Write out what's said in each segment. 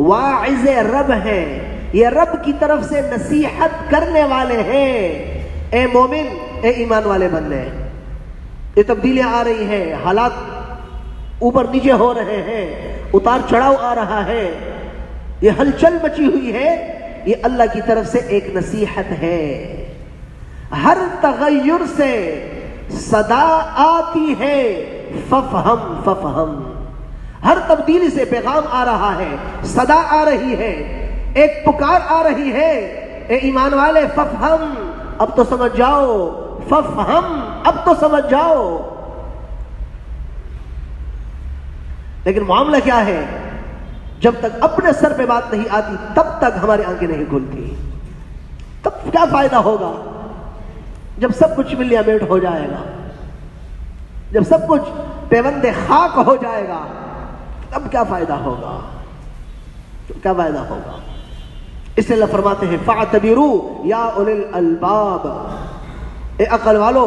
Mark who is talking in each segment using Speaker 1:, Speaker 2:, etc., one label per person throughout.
Speaker 1: واعظ رب ہیں، یہ رب کی طرف سے نصیحت کرنے والے ہیں۔ اے مومن، اے ایمان والے بندے، یہ تبدیلیاں آ رہی ہیں، حالات اوپر نیچے ہو رہے ہیں، اتار چڑھاؤ آ رہا ہے، یہ ہلچل مچی ہوئی ہے، یہ اللہ کی طرف سے ایک نصیحت ہے۔ ہر تغیر سے صدا آتی ہے ففہم ففہم، ہر تبدیلی سے پیغام آ رہا ہے، صدا آ رہی ہے، ایک پکار آ رہی ہے، اے ایمان والے ففہم، اب تو سمجھ جاؤ، ففہم، اب تو سمجھ جاؤ۔ لیکن معاملہ کیا ہے، جب تک اپنے سر پہ بات نہیں آتی تب تک ہماری آنکھیں نہیں کھلتی۔ تب کیا فائدہ ہوگا جب سب کچھ ملیا میٹ ہو جائے گا، جب سب کچھ پیوند خاک ہو جائے گا، تب کیا فائدہ ہوگا، کیا فائدہ ہوگا؟ اس لیے اللہ فرماتے ہیں فَاعْتَبِرُوا يَا أُولِي الْأَلْبَابِ، اے عقل والو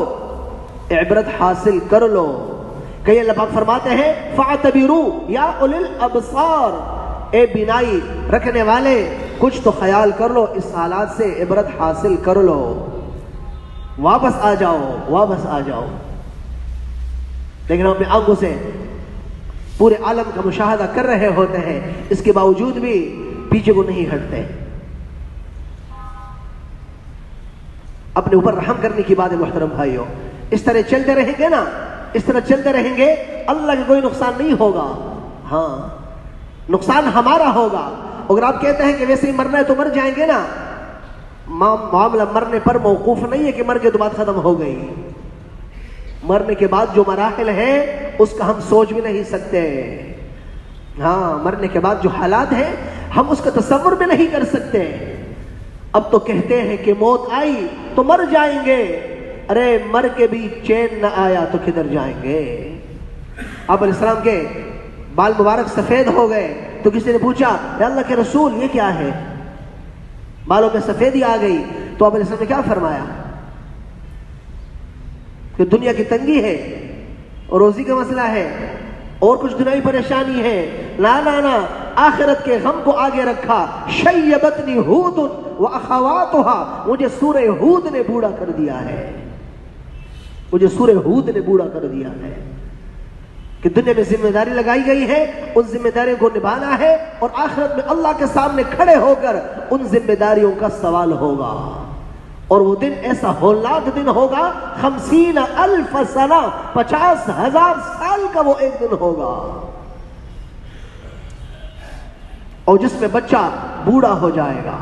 Speaker 1: عبرت حاصل کر لو۔ کئی اللہ پاک فرماتے ہیں فَاعْتَبِرُوا يَا أُولِي الْأَبْصَارِ، اے بینائی رکھنے والے کچھ تو خیال کر لو، اس حالات سے عبرت حاصل کر لو، واپس آ جاؤ، واپس آ جاؤ۔ لیکن ہم اپنی آنکھوں سے پورے عالم کا مشاہدہ کر رہے ہوتے ہیں، اس کے باوجود بھی پیچھے کو نہیں ہٹتے۔ اپنے اوپر رحم کرنے کی بات ہے محترم بھائیوں، اس طرح چلتے رہیں گے نا، اس طرح چلتے رہیں گے، اللہ کا کوئی نقصان نہیں ہوگا، ہاں نقصان ہمارا ہوگا۔ اگر آپ کہتے ہیں کہ ویسے ہی مرنا ہے تو مر جائیں گے نا، معاملہ مرنے پر موقوف نہیں ہے کہ مر کے تو بات ختم ہو گئی۔ مرنے کے بعد جو مراحل ہیں اس کا ہم سوچ بھی نہیں سکتے، ہاں مرنے کے بعد جو حالات ہیں ہم اس کا تصور بھی نہیں کر سکتے۔ اب تو کہتے ہیں کہ موت آئی تو مر جائیں گے، ارے مر کے بھی چین نہ آیا تو کدھر جائیں گے؟ آپ علیہ السلام کے بال مبارک سفید ہو گئے تو کسی نے پوچھا اے اللہ کے رسول یہ کیا ہے؟ بالوں میں سفیدی آ گئی تو آپ علیہ السلام نے کیا فرمایا کہ دنیا کی تنگی ہے اور روزی کا مسئلہ ہے اور کچھ دنیاوی پریشانی ہے، لا لا لا، آخرت کے غم کو آگے رکھا۔ شیبتنی ہود واخواتها، مجھے سورہ ہود نے بوڑھا کر دیا ہے، مجھے سورہ ہود نے بوڑھا کر دیا ہے کہ دنیا میں ذمہ داری لگائی گئی ہے، ان ذمہ داریوں کو نبھانا ہے، اور آخرت میں اللہ کے سامنے کھڑے ہو کر ان ذمہ داریوں کا سوال ہوگا۔ اور وہ دن ایسا ہولناک دن ہوگا، 50,000 سنہ، 50,000 سال کا وہ ایک دن ہوگا، اور جس میں بچہ بوڑھا ہو جائے گا۔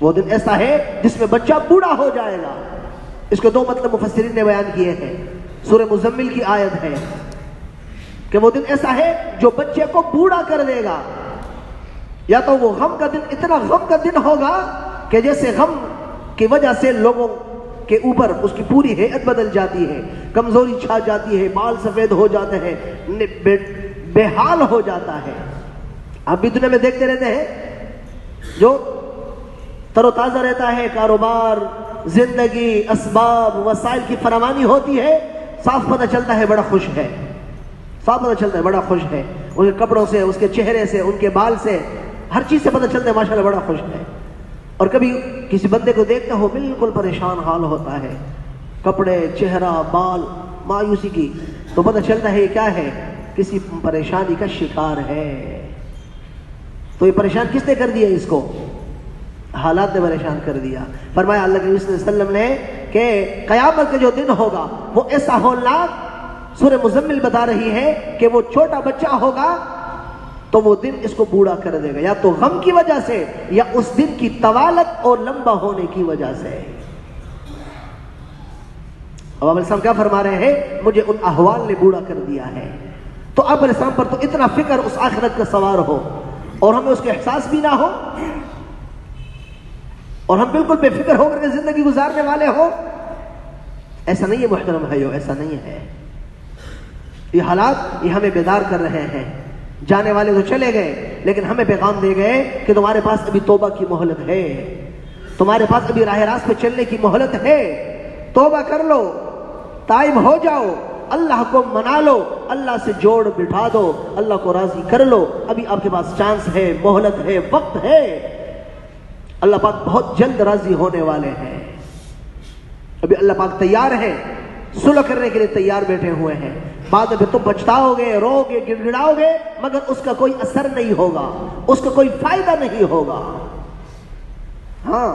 Speaker 1: وہ دن ایسا ہے جس میں بچہ بوڑھا ہو جائے گا۔ اس کے دو مطلب مفسرین نے بیان کیے ہیں۔ سورہ مزمل کی آیت ہے کہ وہ دن ایسا ہے جو بچے کو بوڑھا کر دے گا، یا تو وہ غم کا دن، اتنا غم کا دن ہوگا کہ جیسے غم کی وجہ سے لوگوں کے اوپر اس کی پوری ہیئت بدل جاتی ہے، کمزوری چھا جاتی ہے، بال سفید ہو جاتے ہیں، بے حال ہو جاتا ہے۔ آپ بھی دنیا میں دیکھتے رہتے ہیں جو تر و تازہ رہتا ہے، کاروبار، زندگی، اسباب، وسائل کی فراوانی ہوتی ہے، صاف پتہ چلتا ہے بڑا خوش ہے، صاف پتہ چلتا ہے بڑا خوش ہے، ان کے کپڑوں سے، اس کے چہرے سے، ان کے بال سے، ہر چیز سے پتہ چلتا ہے ماشاءاللہ بڑا خوش ہے۔ اور کبھی کسی بندے کو دیکھتے ہو بالکل پریشان حال ہوتا ہے، کپڑے، چہرہ، بال، مایوسی کی، تو پتہ چلتا ہے یہ کیا ہے، کسی پریشانی کا شکار ہے۔ تو یہ پریشان کس نے کر دیا اس کو؟ حالات نے پریشان کر دیا۔ فرمایا اللہ کے نبی صلی اللہ علیہ وسلم نے کہ قیامت کا جو دن ہوگا وہ ایسا ہولناک، سورہ مزمل بتا رہی ہے کہ وہ چھوٹا بچہ ہوگا تو وہ دن اس کو بوڑھا کر دے گا، یا تو غم کی وجہ سے یا اس دن کی طوالت اور لمبا ہونے کی وجہ سے۔ اب آپ علیہ السلام کیا فرما رہے ہیں؟ مجھے ان احوال نے بوڑھا کر دیا ہے۔ تو آپ علیہ السلام پر تو اتنا فکر اس آخرت کا سوار ہو اور ہمیں اس کا احساس بھی نہ ہو، اور ہم بالکل بے فکر ہو کر کے زندگی گزارنے والے ہو، ایسا نہیں ہے محترم بھائیو، ایسا نہیں ہے۔ یہ حالات یہ ہمیں بیدار کر رہے ہیں۔ جانے والے تو چلے گئے لیکن ہمیں پیغام دے گئے کہ تمہارے پاس ابھی توبہ کی مہلت ہے، تمہارے پاس ابھی راہ راست پہ چلنے کی مہلت ہے، توبہ کر لو، تائب ہو جاؤ، اللہ کو منا لو، اللہ سے جوڑ بٹھا دو، اللہ کو راضی کر لو. ابھی آپ کے پاس چانس ہے، مہلت ہے، وقت ہے. اللہ پاک بہت جلد راضی ہونے والے ہیں. ابھی اللہ پاک تیار ہے، صلح کرنے کے لیے تیار بیٹھے ہوئے ہیں. بعد میں تم پچھتاؤ گے، رو گے، گڑ گڑاؤ گے، مگر اس کا کوئی اثر نہیں ہوگا، اس کا کوئی فائدہ نہیں ہوگا. ہاں،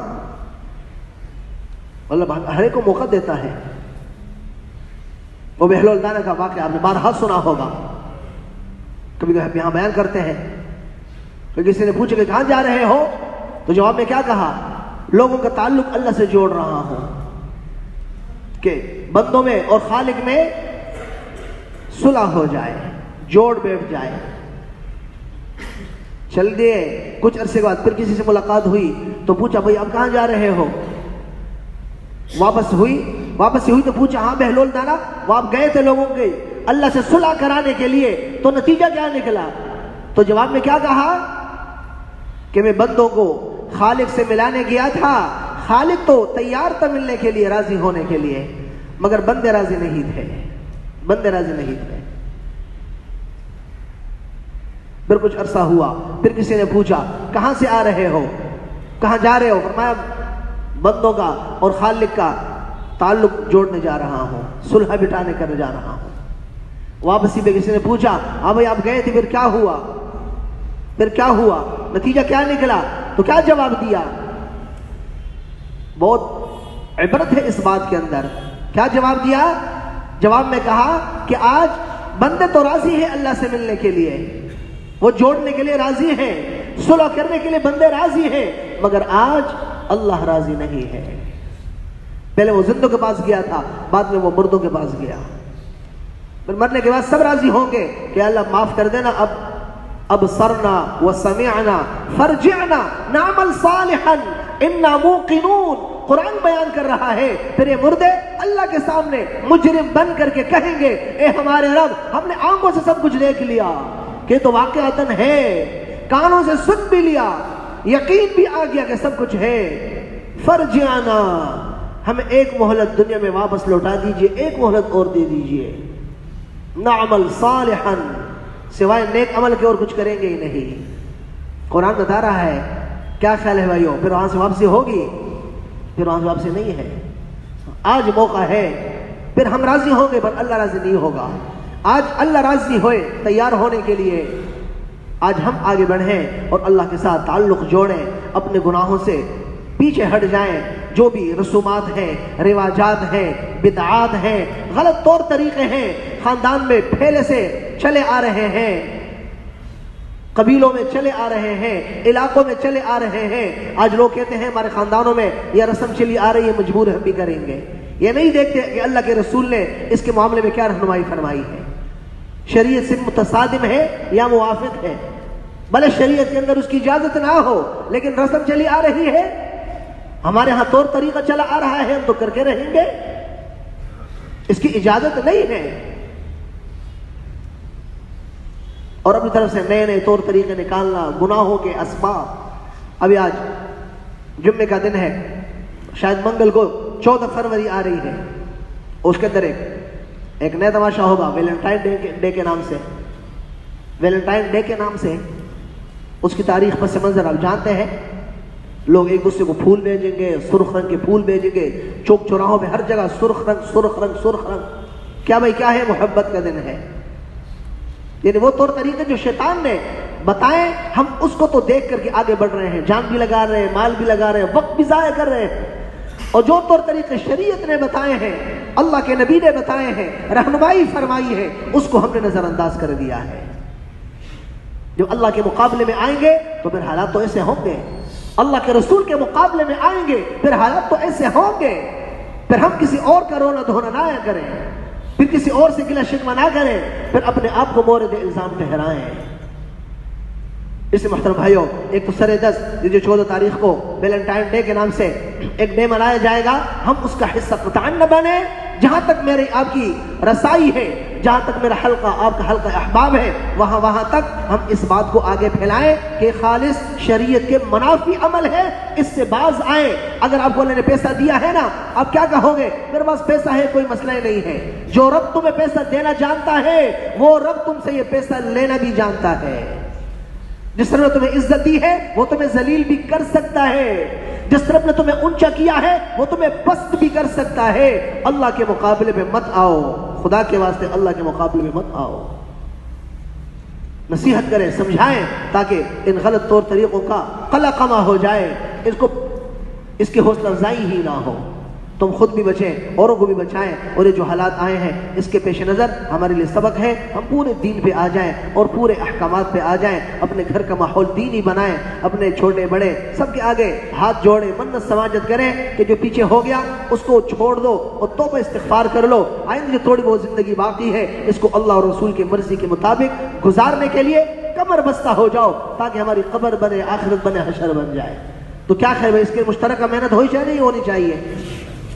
Speaker 1: اللہ پاک ہر ایک کو موقع دیتا ہے. وہ بہلول دانا کا واقعہ آپ نے بارہا سنا ہوگا، کبھی کبھی یہاں بیان کرتے ہیں. تو کسی نے پوچھا کہ کہاں جا رہے ہو، تو جواب میں کیا کہا؟ لوگوں کا تعلق اللہ سے جوڑ رہا ہوں کہ بندوں میں اور خالق میں صلح ہو جائے، جوڑ بیٹھ جائے. چل دیے کچھ عرصے کے بعد پھر کسی سے ملاقات ہوئی تو پوچھا بھائی آپ کہاں جا رہے ہو؟ واپس ہوئی تو پوچھا ہاں بہلول دانا وہ آپ گئے تھے لوگوں کے اللہ سے صلح کرانے کے لیے، تو نتیجہ کیا نکلا؟ تو جواب میں کیا کہا کہ میں بندوں کو خالق سے ملانے گیا تھا. خالق تو تیار تھا ملنے کے لیے، راضی ہونے کے لیے، مگر بندے راضی نہیں تھے. پھر کچھ عرصہ ہوا، پھر کسی نے پوچھا کہاں سے آ رہے ہو، کہاں جا رہے ہو؟ فرمایا بندوں کا اور خالق کا تعلق جوڑنے جا رہا ہوں، صلح بٹھانے کرنے جا رہا ہوں. واپسی پہ کسی نے پوچھا ہاں بھائی آپ گئے تھے، پھر کیا ہوا؟ نتیجہ کیا نکلا؟ تو کیا جواب دیا؟ بہت عبرت ہے اس بات کے اندر. کیا جواب دیا؟ جواب میں کہا کہ آج بندے تو راضی ہیں اللہ سے ملنے کے لیے، وہ جوڑنے کے لیے راضی ہیں، صلح کرنے کے لیے بندے راضی ہیں، مگر آج اللہ راضی نہیں ہے. پہلے وہ زندوں کے پاس گیا تھا، بعد میں وہ مردوں کے پاس گیا. پھر مرنے کے بعد سب راضی ہوں گے کہ اللہ معاف کر دینا، اب سرنا و سمعنا فرجعنا نعمل صالحا انا موقنون. قرآن بیان کر رہا ہے. پھر یہ مردے اللہ کے سامنے مجرم بن کر کے کہیں گے اے ہمارے رب، ہم نے آنکھوں سے سب کچھ دیکھ لیا کہ تو واقعاتاً ہے، کانوں سے سن بھی لیا، یقین بھی آ گیا کہ سب کچھ ہے. فرجعنا، ہمیں ایک مہلت دنیا میں واپس لوٹا دیجئے، ایک مہلت اور دے دیجئے. نعمل صالحا، سوائے نیک عمل کے اور کچھ کریں گے ہی نہیں. قرآن بتا رہا ہے. کیا خیال ہے بھائیو؟ پھر وہاں سے واپسی ہوگی؟ پھر وہاں سے واپسی نہیں ہے. آج موقع ہے، پھر ہم راضی ہوں گے پر اللہ راضی نہیں ہوگا. آج اللہ راضی ہوئے تیار ہونے کے لیے آج ہم آگے بڑھیں اور اللہ کے ساتھ تعلق جوڑیں، اپنے گناہوں سے پیچھے ہٹ جائیں. جو بھی رسومات ہیں، رواجات ہیں، بدعات ہیں، غلط طور طریقے ہیں، خاندان میں پھیلے سے چلے آ رہے ہیں، قبیلوں میں چلے آ رہے ہیں، علاقوں میں چلے آ رہے ہیں. آج لوگ کہتے ہیں ہمارے خاندانوں میں یہ رسم چلی آ رہی ہے، مجبور ہم بھی کریں گے. یہ نہیں دیکھتے کہ اللہ کے رسول نے اس کے معاملے میں کیا رہنمائی فرمائی ہے. شریعت سے متصادم ہے یا موافق ہے؟ بھلے شریعت کے اندر اس کی اجازت نہ ہو، لیکن رسم چلی آ رہی ہے، ہمارے ہاں طور طریقہ چلا آ رہا ہے، ہم تو کر کے رہیں گے. اس کی اجازت نہیں ہے. اور اپنی طرف سے نئے نئے طور طریقے نکالنا، گناہوں کے اسباب. ابھی آج جمعے کا دن ہے، شاید منگل کو 14 فروری آ رہی ہے. اس کے اندر ایک نیا تماشا ہوگا ویلنٹائن ڈے کے نام سے. ویلنٹائن ڈے کے نام سے اس کی تاریخ پس منظر آپ جانتے ہیں. لوگ ایک دوسرے کو پھول بھیجیں گے، سرخ رنگ کے پھول بھیجیں گے، چوک چوراہوں پہ ہر جگہ سرخ رنگ سرخ رنگ سرخ رنگ. کیا بھائی کیا ہے؟ محبت کا دن ہے. یعنی وہ طور طریقے جو شیطان نے بتائیں، ہم اس کو تو دیکھ کر کے آگے بڑھ رہے ہیں، جان بھی لگا رہے ہیں، مال بھی لگا رہے ہیں، وقت بھی ضائع کر رہے ہیں. اور جو طور طریقے شریعت نے بتائے ہیں، اللہ کے نبی نے بتائے ہیں، رہنمائی فرمائی ہے، اس کو ہم نے نظر انداز کر دیا ہے. جو اللہ کے مقابلے میں آئیں گے تو پھر حالات تو ایسے ہوں گے. اللہ کے رسول کے مقابلے میں آئیں گے پھر حالات تو ایسے ہوں گے. پھر ہم کسی اور کا رونا دھونا نہ کریں، پھر کسی اور سے گلہ شکوہ نہ کریں، پھر اپنے آپ کو مورد الزام ٹھہرائیں. اس سے محترم بھائیوں، ایک تو سر دس جو 14 تاریخ کو ویلنٹائن ڈے کے نام سے ایک ڈے منایا جائے گا، ہم اس کا حصہ قطعاً نہ بنیں، جہاں تک میری آپ کی رسائی ہے، جہاں تک میرا حلقہ آپ کا حلقہ احباب ہے، وہاں تک ہم اس بات کو آگے پھیلائیں کہ خالص شریعت کے منافی عمل ہے، اس سے باز آئیں۔ اگر آپ کو اللہ نے پیسہ دیا ہے نا، آپ کیا کہو گے؟ میرے پاس پیسہ ہے، کوئی مسئلہ ہی نہیں ہے۔ جو رب تمہیں پیسہ دینا جانتا ہے، وہ رب تم سے یہ پیسہ لینا بھی جانتا ہے۔ جس طرح تمہیں عزت دی ہے، وہ تمہیں ذلیل بھی کر سکتا ہے۔ جس طرح نے تمہیں اونچا کیا ہے، وہ تمہیں پست بھی کر سکتا ہے۔ اللہ کے مقابلے میں مت آؤ، خدا کے واسطے اللہ کے مقابلے میں مت آؤ۔ نصیحت کریں، سمجھائیں، تاکہ ان غلط طور طریقوں کا قلقمہ ہو جائے، اس کی حوصلہ افزائی ہی نہ ہو۔ تم خود بھی بچیں، اوروں کو بھی بچائیں، اور یہ جو حالات آئے ہیں اس کے پیش نظر ہمارے لیے سبق ہے، ہم پورے دین پہ آ جائیں اور پورے احکامات پہ آ جائیں، اپنے گھر کا ماحول دینی بنائیں، اپنے چھوٹے بڑے سب کے آگے ہاتھ جوڑیں، منت سماجت کریں کہ جو پیچھے ہو گیا اس کو چھوڑ دو اور توبہ استغفار کر لو۔ آئندہ جو تھوڑی بہت زندگی باقی ہے اس کو اللہ اور رسول کی مرضی کے مطابق گزارنے کے لیے کمر بستہ ہو جاؤ، تاکہ ہماری قبر بنے، آخرت بنے، حشر بن جائے۔ تو کیا خیر ہے، اس کے مشترکہ محنت ہونی چاہیے نہیں ہونی چاہیے؟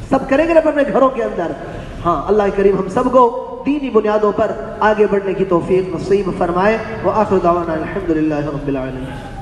Speaker 1: سب کریں گے اپنے گھروں کے اندر۔ ہاں، اللہ کریم ہم سب کو دینی بنیادوں پر آگے بڑھنے کی توفیق نصیب فرمائے۔ وآخر دعوانا الحمدللہ رب العالمین۔